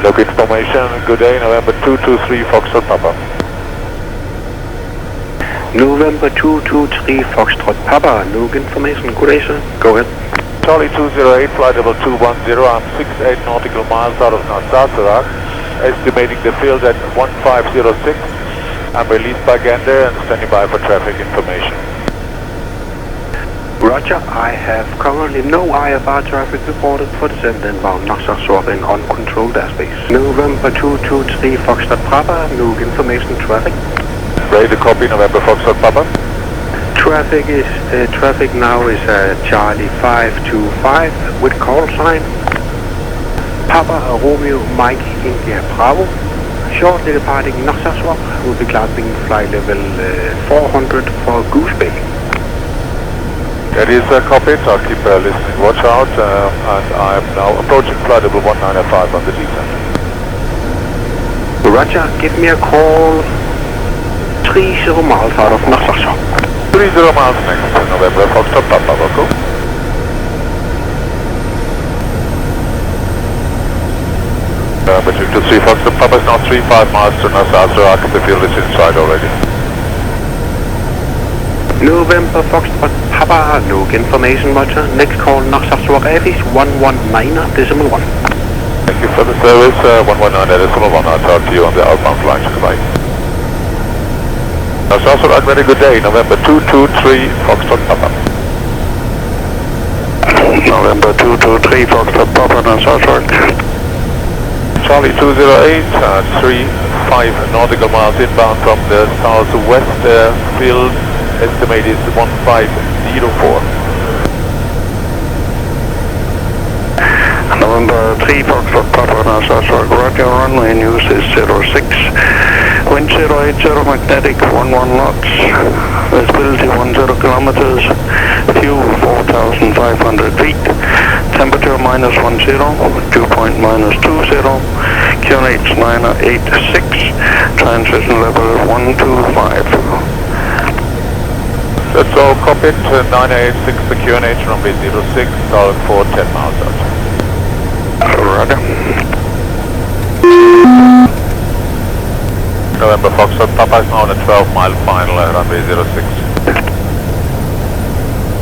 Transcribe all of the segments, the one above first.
Look information, good day, November 223 Foxtrot Papa. November 223 Foxtrot Papa, look information, good day sir, go ahead. Charlie 208, flight level 210, I'm 68 nautical miles out of Narsarsuaq, estimating the field at 1506. I'm released by Gander and standing by for traffic information. Roger, I have currently no IFR traffic reported for descent inbound Narsarsuaq in uncontrolled airspace. November 223 Foxtrot Papa, look information, traffic. Ready to copy, November Foxtrot Papa. Traffic now is Charlie 525 with call sign Papa Romeo Mike India Bravo. Shortly departing Narsarsuaq, will be classing flight level 400 for Goose Bay. That is copied, I'll keep listening, watch out, and I'm now approaching flight level 195 on the descent. Roger, give me a call 30 miles out of Narsarsuaq. 30 miles next, November Foxtrot Papa, Rocco. November 223 Foxtrot Papa is now 35 miles to Narsarsuaq, the field is inside already. November Foxtrot Papa, look information, Roger. Next call Narsarsuaq Avis 119.1. Thank you for the service, 119.1, I'll talk to you on the outbound flight, goodbye. Narsarsuaq, very good day, November 223 Foxtrot Papa. November 223 Foxtrot Papa, Narsarsuaq. Charlie 208, 35 nautical miles inbound from the southwest field, estimate is 1504. November 3 Foxtrot Papa, Narsarsuaq, Roger, runway news is 06. Wind 080, magnetic 11 knots, visibility 10 kilometers, fuel 4,500 feet, temperature -10, dew point -20, QNH 986, transmission level 125. That's all copied, 986, the QNH runway 06, solid for 10 miles out. Roger. November Foxtrot Papa is now on a 12-mile final runway 06.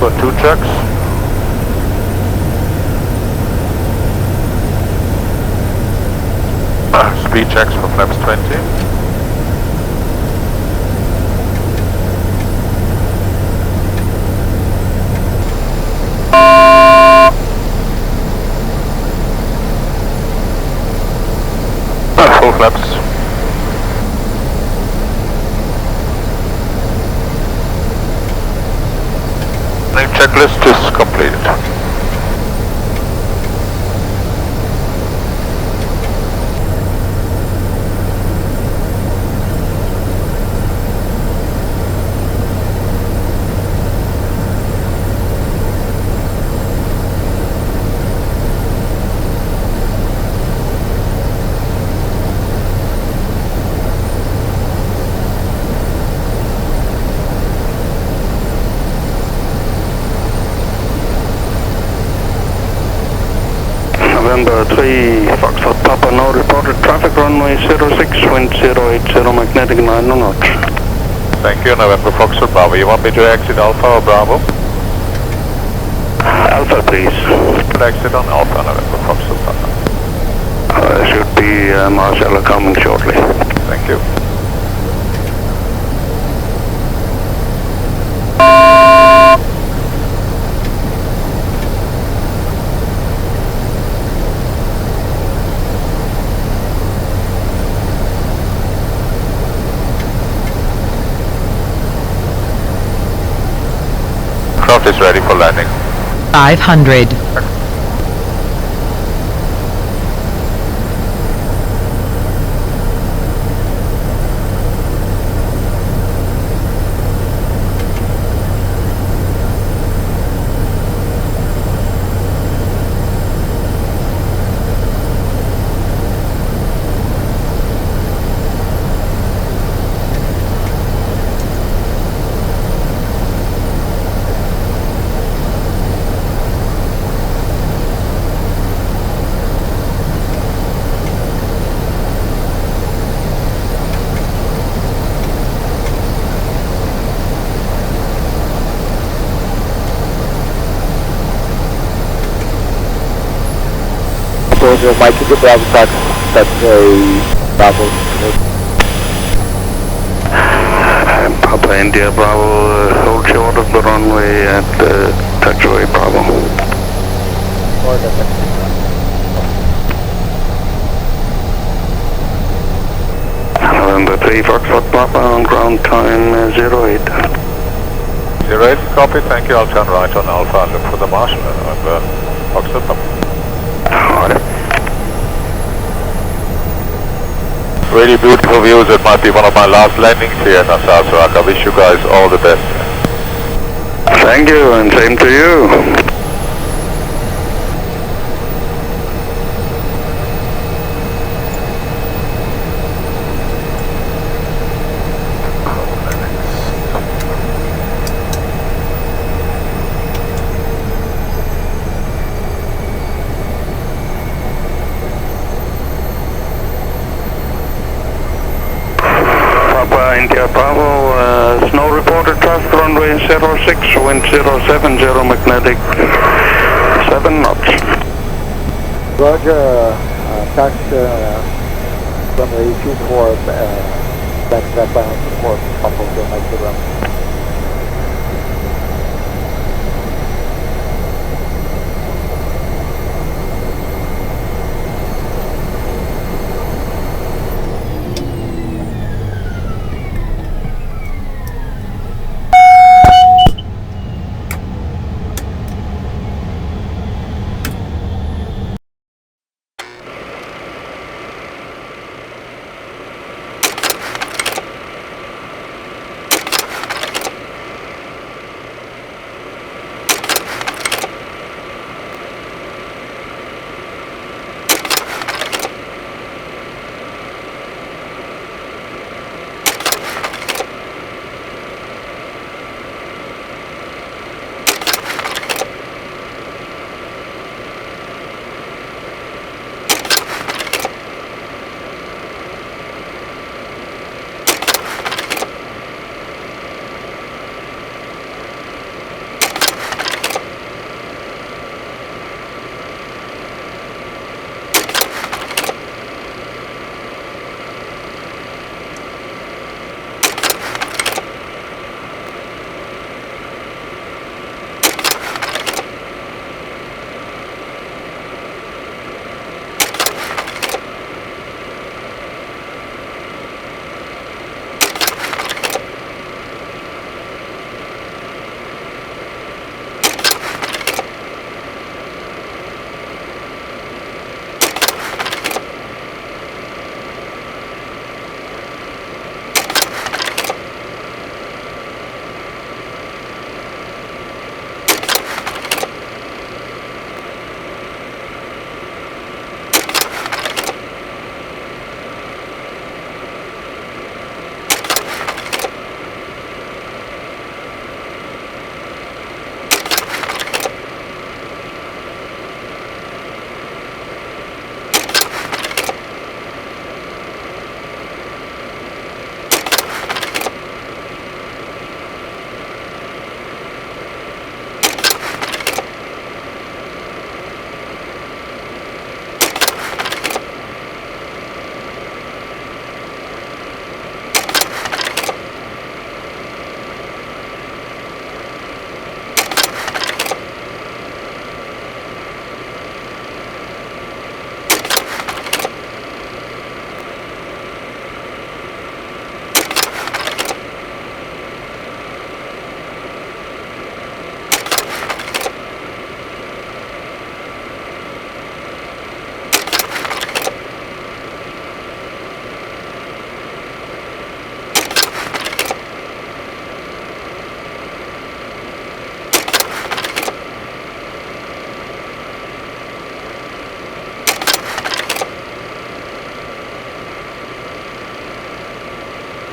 So 2 checks. Speed checks for flaps 20. Full flaps. New checklist is completed. November 3 Foxtrot Papa, no reported traffic, runway 06, wind 080, magnetic 9 knots. Thank you, November Foxtrot Bravo. You want me to exit Alpha or Bravo? Alpha, please. Exit on Alpha, November Foxtrot Papa. Should be Marcella coming shortly. Thank you. Craft is ready for landing. 500. Romeo Mike India Bravo tax, that's a Bravo. Papa India Bravo, hold short of the runway at taxiway Bravo. November 3 Foxtrot Papa on ground time 08. 08, copy, thank you. I'll turn right on Alpha and look for the Marshal and Foxtrot Papa. Alright. Really beautiful views. It might be one of my last landings here in Narsarsuaq. I wish you guys all the best. Thank you, and same to you. India Bravo, snow reported traffic runway 06, wind 070, magnetic 7 knots. Roger, tax runway 24, back bound for Papa Mike India Bravo.